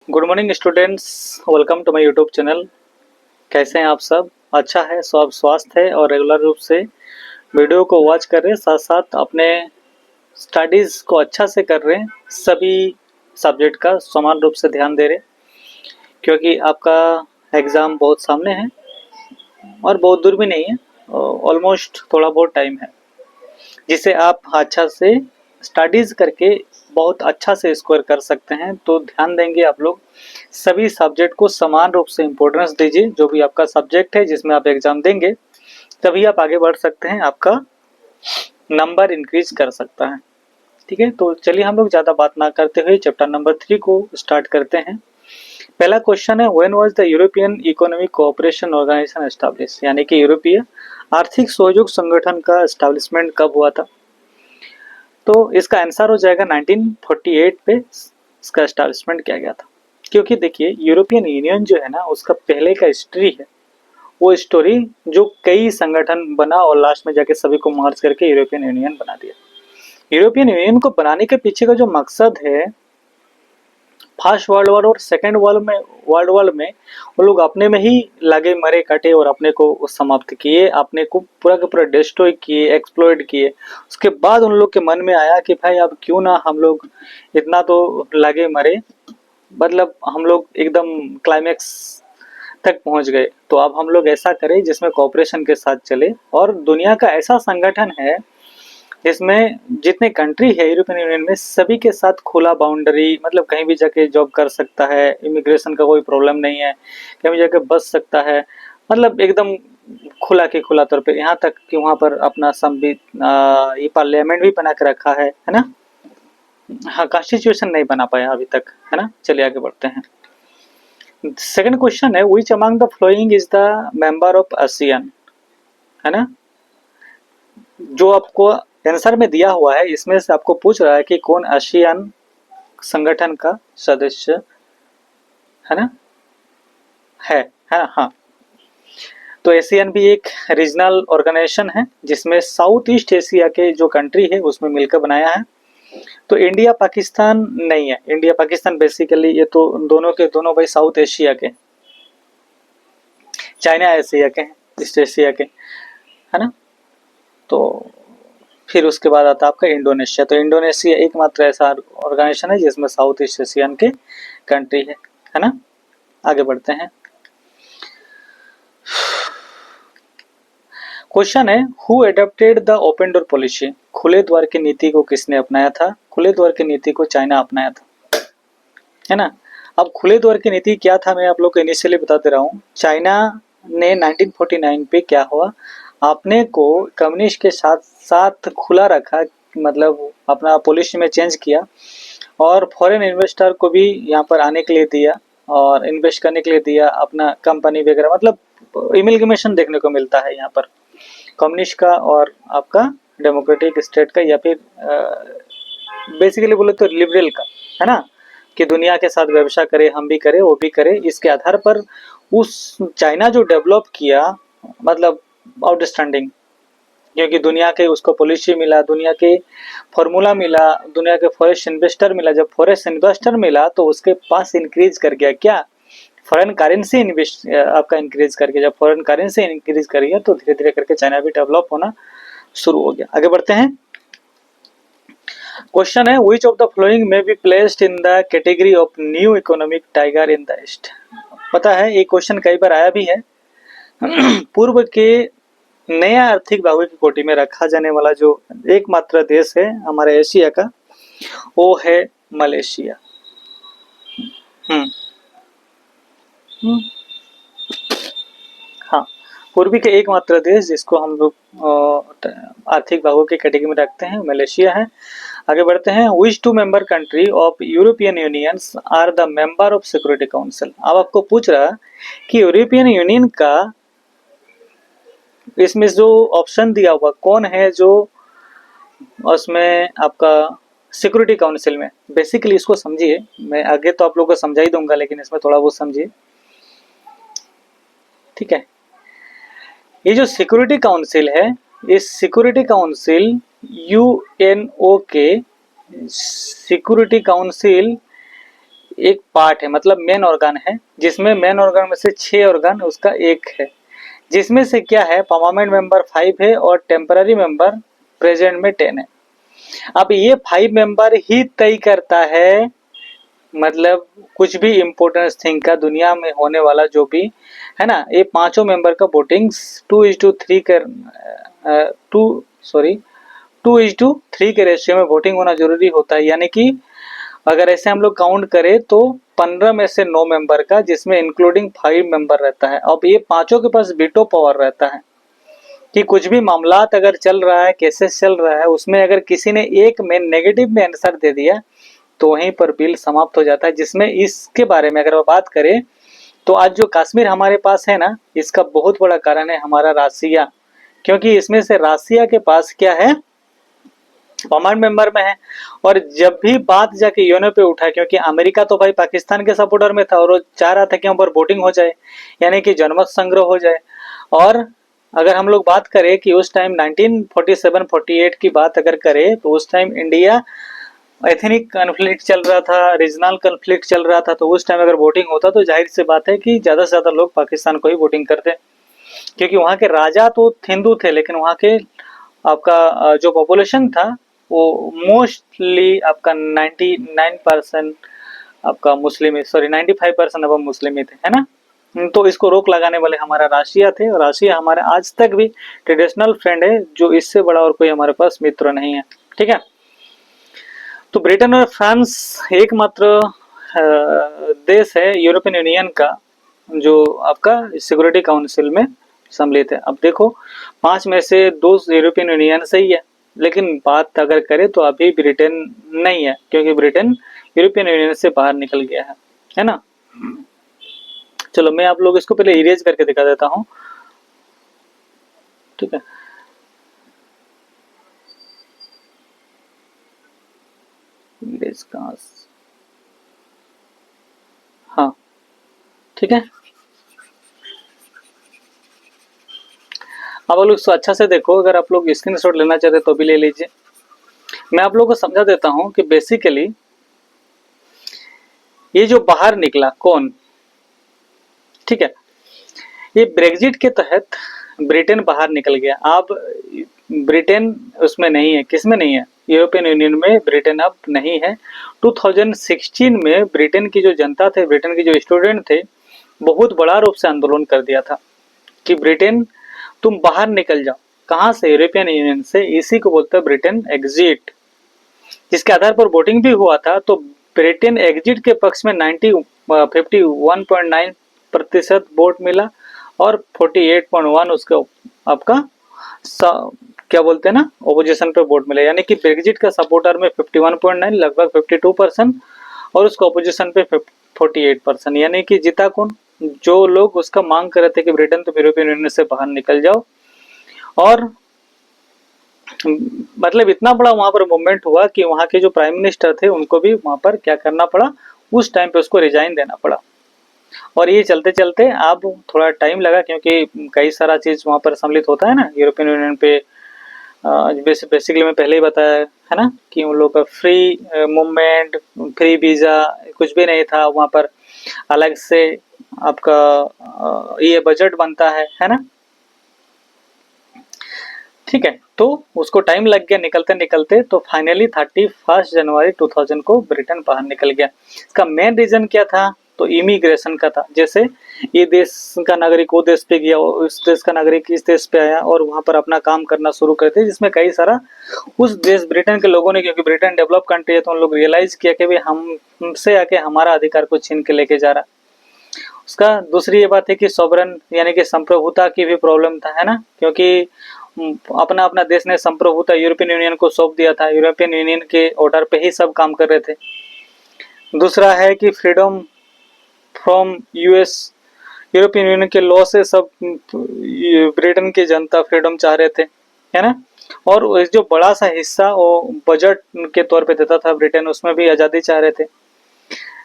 Good morning students, welcome to my YouTube channel. कैसे हैं आप सब? अच्छा है, सब स्वस्थ है और रेगुलर रूप से वीडियो को वॉच कर रहे हैं, साथ साथ अपने स्टडीज़ को अच्छा से कर रहे हैं। सभी सब्जेक्ट का समान रूप से ध्यान दे रहे हैं क्योंकि आपका एग्ज़ाम बहुत सामने है और बहुत दूर भी नहीं है, ऑलमोस्ट थोड़ा बहुत टाइम है, जिसे आप अच्छा से स्टडीज़ करके बहुत अच्छा से स्कोर कर सकते हैं। तो ध्यान देंगे आप लोग, सभी सब्जेक्ट को समान रूप से इम्पोर्टेंस दीजिए। जो भी आपका सब्जेक्ट है जिसमें आप एग्ज़ाम देंगे, तभी आप आगे बढ़ सकते हैं, आपका नंबर इंक्रीज कर सकता है। ठीक है, तो चलिए हम लोग ज़्यादा बात ना करते हुए चैप्टर नंबर 3 को स्टार्ट करते हैं। पहला क्वेश्चन है, when was the European economic cooperation organisation establish, यानी कि यूरोपीय आर्थिक सहयोग संगठन का एस्टैब्लिशमेंट कब हुआ था? तो इसका आंसर हो जाएगा 1948 पे इसका एस्टैब्लिशमेंट किया गया था। क्योंकि देखिए, यूरोपियन यूनियन जो है ना, उसका पहले का हिस्ट्री है, वो स्टोरी जो कई संगठन बना और लास्ट में जाके सभी को मर्ज करके यूरोपियन यूनियन बना दिया। यूरोपियन यूनियन को बनाने के पीछे का जो मकसद है, फर्स्ट वर्ल्ड वॉर और सेकेंड वर्ल्ड वॉर में वो लोग अपने में ही लगे मरे कटे और अपने को समाप्त किए, अपने को पूरा का पूरा डिस्ट्रॉय किए, एक्सप्लॉइट किए। उसके बाद उन लोग के मन में आया कि भाई अब क्यों ना हम लोग इतना तो लगे मरे, मतलब हम लोग एकदम क्लाइमेक्स तक पहुंच गए, तो अब हम लोग ऐसा करें जिसमें कोऑपरेशन के साथ चले। और दुनिया का ऐसा संगठन है जिसमें जितने कंट्री है यूरोपियन यूनियन में, सभी के साथ खुला बाउंड्री, मतलब कहीं भी जाके जॉब कर सकता है, इमिग्रेशन का कोई प्रॉब्लम नहीं है, कहीं भी जाके बच सकता है, मतलब एकदम खुला के खुला तौर पे। यहाँ तक कि वहाँ पर अपना ये पार्लियामेंट भी बना के रखा है ना। हाँ, कॉन्स्टिट्यूशन नहीं बना पाया अभी तक, है ना। चलिए आगे बढ़ते हैं। सेकंड क्वेश्चन है, which among the following is the member of ASEAN, है ना। जो आपको आंसर में दिया हुआ है, इसमें से आपको पूछ रहा है कि कौन आसियान संगठन का सदस्य है ना, है ना। हाँ, तो एशियन भी एक रीजनल ऑर्गेनाइजेशन है जिसमें साउथ ईस्ट एशिया के जो कंट्री है उसमें मिलकर बनाया है। तो इंडिया पाकिस्तान नहीं है, इंडिया पाकिस्तान बेसिकली ये तो दोनों के दोनों भाई साउथ एशिया के, चाइना एशिया के हैं, ईस्ट एशिया के, है ना। तो फिर उसके बाद आता है आपका इंडोनेशिया। तो इंडोनेशिया एकमात्र ऐसा ऑर्गेनाइजेशन है जिसमें साउथ ईस्ट एशियन के कंट्री है ना। आगे बढ़ते हैं। क्वेश्चन है, who adopted the open door policy, खुले द्वार की नीति को किसने अपनाया था? खुले द्वार की नीति को चाइना अपनाया था, है ना। अब खुले द्वार की नीति क्या था, मैं आप लोग को इनिशियली बता दे रहा हूँ। चाइना ने 1949 पे क्या हुआ, अपने को कम्युनिस्ट के साथ साथ खुला रखा, मतलब अपना पॉलिसी में चेंज किया और फॉरेन इन्वेस्टर को भी यहाँ पर आने के लिए दिया और इन्वेस्ट करने के लिए दिया, अपना कंपनी वगैरह, मतलब इमिलगमेशन देखने को मिलता है यहाँ पर कम्युनिस्ट का और आपका डेमोक्रेटिक स्टेट का, या फिर बेसिकली बोले तो लिबरल का, है ना। कि दुनिया के साथ व्यवसाय करे, हम भी करें वो भी करें। इसके आधार पर उस चाइना जो डेवलप किया, मतलब आउटस्टैंडिंग, क्योंकि दुनिया के उसको पॉलिसी मिला, दुनिया के फॉर्मूला मिला, दुनिया के फॉरेस्ट इन्वेस्टर मिला। जब फॉरेस्ट इन्वेस्टर मिला तो उसके पास इंक्रीज कर गया क्या, फॉरेन करेंसी इन्वेस्ट आपका इंक्रीज करके। जब फॉरेन करेंसी इंक्रीज कर गया तो धीरे धीरे करके चाइना भी डेवलप होना शुरू हो गया। आगे बढ़ते हैं। क्वेश्चन है, विच ऑफ द फ्लोइंग में be placed in the category of new economic tiger in the east. पता है ये क्वेश्चन कई बार आया भी है। पूर्व के नया आर्थिक बाहुल्य की कोटि में रखा जाने वाला जो एकमात्र देश है हमारे एशिया का, वो है मलेशिया। हाँ, पूर्वी के एकमात्र देश जिसको हम लोग आर्थिक भागों की कैटेगरी में रखते हैं, मलेशिया है। आगे बढ़ते हैं। Which two member country of European unions are the member of security council. अब आपको पूछ रहा कि यूरोपियन यूनियन का इसमें जो ऑप्शन दिया हुआ कौन है जो उसमें आपका सिक्योरिटी काउंसिल में। बेसिकली इसको समझिए, मैं आगे तो आप लोगों को समझा ही दूंगा, लेकिन इसमें थोड़ा बहुत समझिए, ठीक है। ये जो सिक्योरिटी काउंसिल है, इस सिक्योरिटी काउंसिल यूएनओ के सिक्योरिटी काउंसिल एक पार्ट है, मतलब मेन ऑर्गन है, जिसमें मेन ऑर्गन में से 6 ऑर्गन उसका एक है, जिसमें से क्या है परमानेंट मेंबर 5 है और टेम्पररी मेंबर प्रेजेंट में 10 है। अब ये 5 मेंबर ही तय करता है, मतलब कुछ भी इम्पोर्टेंट थिंग का दुनिया में होने वाला जो भी है ना, ये पांचों मेंबर का वोटिंग 2:3 कर 2:3 के रेशियो में वोटिंग होना जरूरी होता है। यानी कि अगर ऐसे हम लोग काउंट करें तो 15 में से 9 मेंबर का, जिसमें इंक्लूडिंग 5 मेंबर रहता है। अब ये पांचों के पास वीटो पावर रहता है कि कुछ भी मामलात अगर चल रहा है, केसेस चल रहा है, उसमें अगर किसी ने एक में नेगेटिव में आंसर दे दिया तो वहीं पर बिल समाप्त हो जाता है। जिसमें इसके बारे में अगर बात करें तो आज जो कश्मीर हमारे पास है ना, इसका बहुत बड़ा कारण है हमारा रासिया, क्योंकि इसमें से रासिया के पास क्या है, परमानेंट मेंबर में है। और जब भी बात जाके यूएनओ पे उठा, क्योंकि अमेरिका तो भाई पाकिस्तान के सपोर्टर में था और वो चाह रहा था कि वहां पर वोटिंग हो जाए, यानी कि जनमत संग्रह हो जाए। और अगर हम लोग बात करें कि उस टाइम 1947-48 की बात अगर करें तो उस टाइम इंडिया एथनिक कन्फ्लिक्ट चल रहा था, रीजनल कन्फ्लिक्ट चल रहा था, तो उस टाइम अगर वोटिंग होता तो जाहिर सी बात है कि ज्यादा से ज्यादा लोग पाकिस्तान को ही वोटिंग करते, क्योंकि वहाँ के राजा तो हिंदू थे, लेकिन वहाँ के आपका जो पॉपुलेशन था वो मोस्टली आपका 99% आपका मुस्लिम है, सॉरी 95% अब मुस्लिम ही थे, है ना। तो इसको रोक लगाने वाले हमारा राशिया थे, और राशिया हमारे आज तक भी ट्रेडिशनल फ्रेंड है, जो इससे बड़ा और कोई हमारे पास मित्र नहीं है, ठीक है। तो ब्रिटेन और फ्रांस एकमात्र देश है यूरोपियन यूनियन का जो आपका सिक्योरिटी काउंसिल में सम्मिलित है। अब देखो 5 में से 2 यूरोपियन यूनियन से ही है, लेकिन बात अगर करें तो अभी ब्रिटेन नहीं है, क्योंकि ब्रिटेन यूरोपियन यूनियन से बाहर निकल गया है ना। चलो मैं आप लोग इसको पहले इरेज करके दिखा देता हूँ, ठीक है। इरेज कहाँ, हाँ ठीक है। अब आप लोग इसको अच्छा से देखो, अगर आप लोग स्क्रीनशॉट लेना चाहते तो भी ले लीजिए। मैं आप लोगों को समझा देता हूं कि बेसिकली ये जो बाहर निकला कौन, ठीक है, ये ब्रेग्जिट के तहत ब्रिटेन बाहर निकल गया। अब ब्रिटेन उसमें नहीं है, किसमें नहीं है, यूरोपियन यूनियन में ब्रिटेन अब नहीं है। 2016 में ब्रिटेन की जो जनता थे, ब्रिटेन के जो स्टूडेंट थे, बहुत बड़ा रूप से आंदोलन कर दिया था कि ब्रिटेन तुम बाहर निकल जाओ। कहाँ से, यूरोपियन यूनियन से। इसी को बोलते हैं ब्रिटेन एग्जिट, जिसके आधार पर वोटिंग भी हुआ था। तो ब्रिटेन एग्जिट के पक्ष में 51.9% वोट मिला और 48.1 उसके आपका क्या बोलते हैं ना, ओपोजिशन पे वोट मिला। यानी कि ब्रेग्जिट का सपोर्टर में 51.9 लगभग 52% और उसको ओपोजिशन पे 48%। यानी कि जीता कौन, जो लोग उसका मांग कर रहे थे कि ब्रिटेन तुम यूरोपियन यूनियन से बाहर निकल जाओ। और मतलब इतना बड़ा वहां पर मूवमेंट हुआ कि वहां के जो प्राइम मिनिस्टर थे उनको भी वहां पर क्या करना पड़ा, उस टाइम पे उसको रिजाइन देना पड़ा। और ये चलते चलते अब थोड़ा टाइम लगा, क्योंकि कई सारा चीज वहां पर सम्मिलित होता है ना यूरोपियन यूनियन पे। बेसिकली मैं पहले ही बताया है ना कि उन लोग का फ्री मूवमेंट, फ्री वीजा कुछ भी नहीं था वहां पर। अलग से आपका ये बजट बनता है ना, ठीक है। तो उसको टाइम लग गया निकलते निकलते, तो फाइनली 31 जनवरी 2000 को ब्रिटेन बाहर निकल गया। इसका मेन रीजन क्या था, तो इमिग्रेशन का था। जैसे ये देश का नागरिक वो देश पे गया, उस देश का नागरिक इस देश पे आया और वहां पर अपना काम करना शुरू करते, जिसमें कई सारा उस देश ब्रिटेन के लोगों ने, क्योंकि ब्रिटेन डेवलप कंट्री है, तो उन लोग रियलाइज किया कि भाई हमसे आके हमारा अधिकार को छीन के लेके जा रहा। उसका दूसरी ये बात है कि सॉवरन यानी कि संप्रभुता की भी प्रॉब्लम था, है ना, क्योंकि अपना अपना देश ने संप्रभुता यूरोपियन यूनियन को सौंप दिया था, यूरोपियन यूनियन के ऑर्डर पे ही सब काम कर रहे थे। दूसरा है कि freedom from US, European union के लॉ से सब ब्रिटेन की जनता फ्रीडम चाह रहे थे, है ना। और जो बड़ा सा हिस्सा वो बजट के तौर पे देता था ब्रिटेन, उसमें भी आज़ादी चाह रहे थे।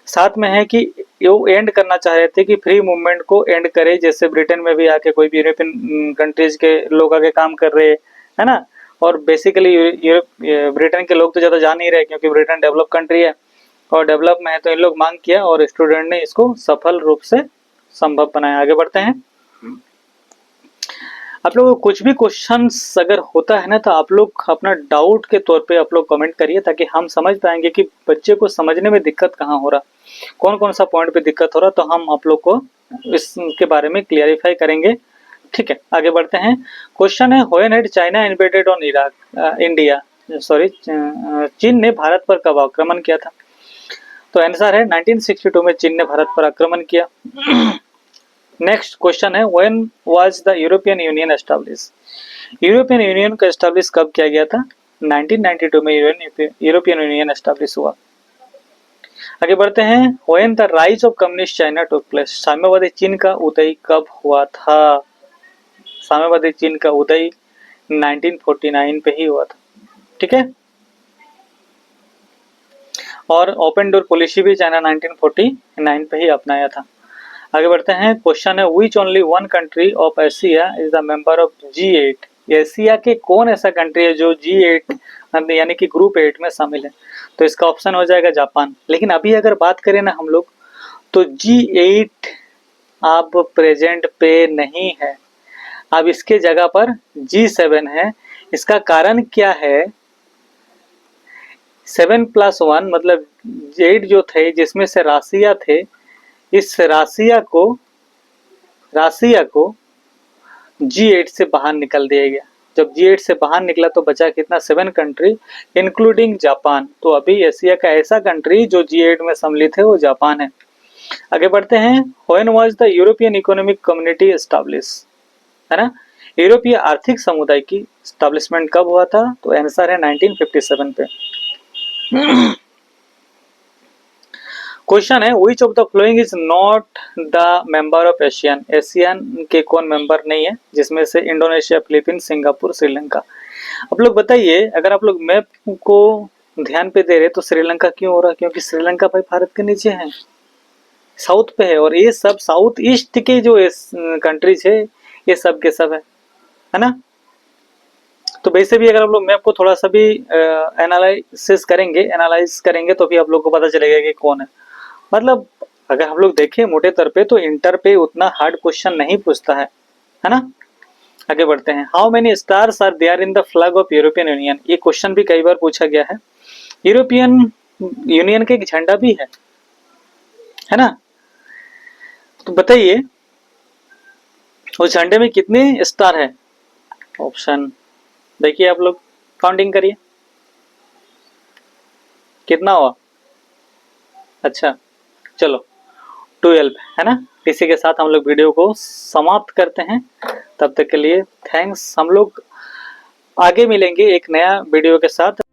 साथ में है कि वो एंड करना चाह रहे थे कि फ्री मूवमेंट को एंड करे, जैसे ब्रिटेन में भी आके कोई भी यूरोपियन कंट्रीज के लोग आके काम कर रहे है ना। और बेसिकली यूरोप ब्रिटेन के लोग तो ज़्यादा जा नहीं रहे, क्योंकि ब्रिटेन डेवलप कंट्री है। और डेवलप में है तो इन लोग मांग किया और स्टूडेंट ने इसको सफल रूप से संभव बनाया। आगे बढ़ते हैं। आप लोगों को कुछ भी क्वेश्चंस अगर होता है ना तो आप लोग अपना डाउट के तौर पे आप लोग कमेंट करिए, ताकि हम समझ पाएंगे कि बच्चे को समझने में दिक्कत कहाँ हो रहा, कौन कौन सा पॉइंट पे दिक्कत हो रहा, तो हम आप लोग को इसके बारे में क्लियरिफाई करेंगे। ठीक है, आगे बढ़ते हैं। क्वेश्चन है, when had China invaded on India, sorry चीन ने भारत पर कब आक्रमण किया था? तो आंसर है 1962 में चीन ने भारत पर आक्रमण किया। नेक्स्ट क्वेश्चन है, when was the European union establish? European union को एस्टैब्लिश कब किया गया था? 1992 में यूरोपियन यूनियन एस्टैब्लिश हुआ। आगे बढ़ते हैं। When the rise of communist China took place? साम्यवादी चीन का उदय कब हुआ था? साम्यवादी चीन का उदय 1949 पे ही हुआ था। ठीक है, और ओपन डोर पॉलिसी भी चाइना 1949 पे ही अपनाया था। आगे बढ़ते हैं। क्वेश्चन है, which only one country of Asia is the member of G8? Asia के कौन ऐसा कंट्री है जो G8 यानी कि ग्रुप 8 में शामिल है? तो इसका ऑप्शन हो जाएगा जापान। लेकिन अभी अगर बात करें ना हम लोग, तो G8 अब प्रेजेंट पे नहीं है, अब इसके जगह पर G7 है। इसका कारण क्या है? 7+1 मतलब 8 जो थे जिसमें से राशिया थे, इस राशिया को G8 से बाहर निकल दिया गया। जब G8 से बाहर निकला तो बचा कितना? 7 कंट्री इंक्लूडिंग जापान। तो अभी एशिया का ऐसा कंट्री जो G8 में सम्मिलित है वो जापान है। आगे बढ़ते हैं। When was the European economic community establish? है ना, यूरोपीय आर्थिक समुदाय की एस्टैब्लिशमेंट कब हुआ था? तो आंसर है 1957 पे। क्वेश्चन है, which of the following is not the member of Asian? Asian के कौन मेंबर नहीं है, जिसमें से इंडोनेशिया, फिलीपींस, सिंगापुर, श्रीलंका। आप लोग बताइए, अगर आप लोग मैप को ध्यान पे दे रहे तो श्रीलंका क्यों हो रहा? क्योंकि श्रीलंका भाई भारत के नीचे है, साउथ पे है, और ये सब साउथ ईस्ट के जो कंट्रीज है ये सब के सब है ना। तो वैसे भी अगर आप लोग मैप को थोड़ा सा भी एनालाइज करेंगे तो भी आप लोग को पता चलेगा कि कौन है। मतलब अगर हम लोग देखें मोटे तौर पे तो इंटर पे उतना हार्ड क्वेश्चन नहीं पूछता है ना। आगे बढ़ते हैं। How many stars are there in the flag of European Union? ये क्वेश्चन भी कई बार पूछा गया है। यूरोपियन यूनियन का एक झंडा भी है ना। तो बताइए उस झंडे में कितने स्टार है? ऑप्शन देखिए, आप लोग काउंटिंग करिए कितना हुआ। अच्छा चलो 12 है ना। इसी के साथ हम लोग वीडियो को समाप्त करते हैं। तब तक के लिए थैंक्स। हम लोग आगे मिलेंगे एक नया वीडियो के साथ।